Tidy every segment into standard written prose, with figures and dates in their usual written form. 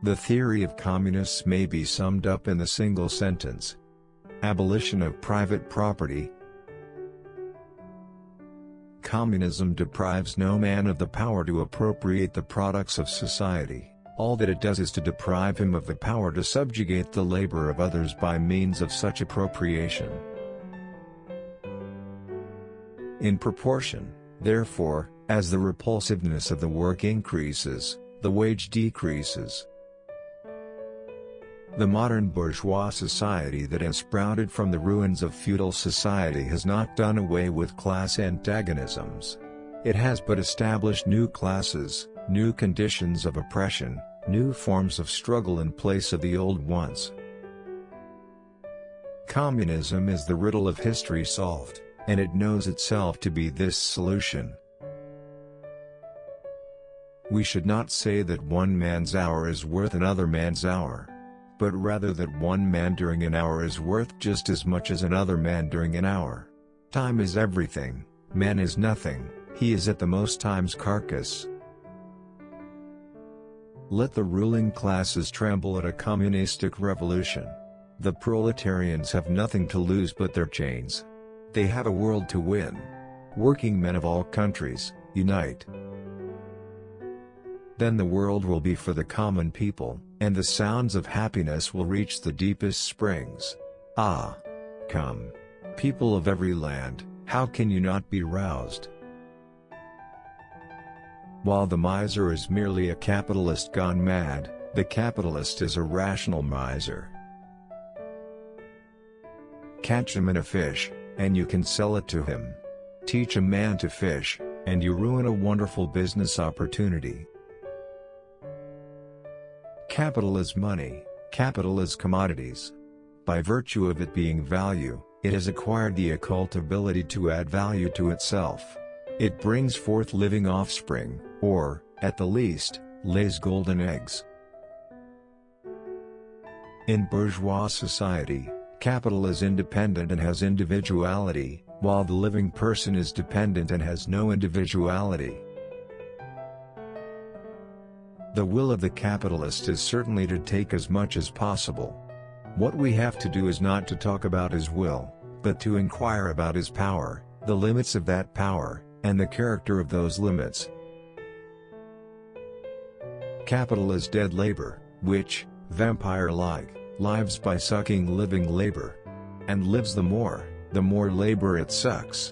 The theory of communists may be summed up in the single sentence: abolition of private property. Communism deprives no man of the power to appropriate the products of society. All that it does is to deprive him of the power to subjugate the labor of others by means of such appropriation. In proportion, therefore, as the repulsiveness of the work increases, the wage decreases. The modern bourgeois society that has sprouted from the ruins of feudal society has not done away with class antagonisms. It has but established new classes, new conditions of oppression, new forms of struggle in place of the old ones. Communism is the riddle of history solved, and it knows itself to be this solution. We should not say that one man's hour is worth another man's hour, but rather that one man during an hour is worth just as much as another man during an hour. Time is everything, man is nothing, he is at the most time's carcass. Let the ruling classes tremble at a communistic revolution. The proletarians have nothing to lose but their chains. They have a world to win. Working men of all countries, unite. Then the world will be for the common people, and the sounds of happiness will reach the deepest springs. Ah! Come! People of every land, how can you not be roused? While the miser is merely a capitalist gone mad, the capitalist is a rational miser. Catch him in a fish, and you can sell it to him. Teach a man to fish, and you ruin a wonderful business opportunity. Capital is money, capital is commodities. By virtue of it being value, it has acquired the occult ability to add value to itself. It brings forth living offspring, or, at the least, lays golden eggs. In bourgeois society, capital is independent and has individuality, while the living person is dependent and has no individuality. The will of the capitalist is certainly to take as much as possible. What we have to do is not to talk about his will, but to inquire about his power, the limits of that power, and the character of those limits. Capital is dead labor, which, vampire-like, lives by sucking living labor. And lives the more labor it sucks.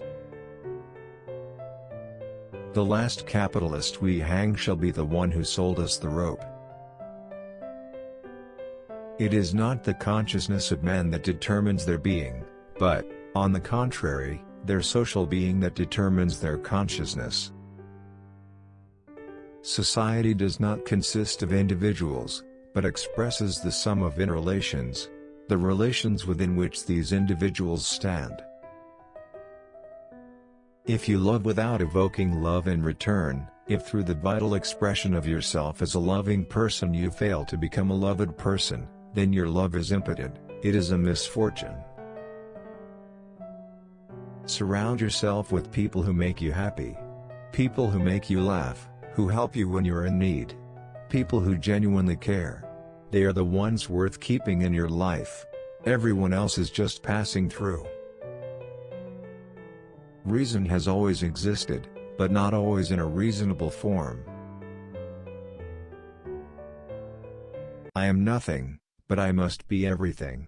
The last capitalist we hang shall be the one who sold us the rope. It is not the consciousness of men that determines their being, but, on the contrary, their social being that determines their consciousness. Society does not consist of individuals, but expresses the sum of interrelations, the relations within which these individuals stand. If you love without evoking love in return, if through the vital expression of yourself as a loving person you fail to become a loved person, then your love is impotent, it is a misfortune. Surround yourself with people who make you happy. People who make you laugh, who help you when you're in need. People who genuinely care. They are the ones worth keeping in your life. Everyone else is just passing through. Reason has always existed, but not always in a reasonable form. I am nothing, but I must be everything.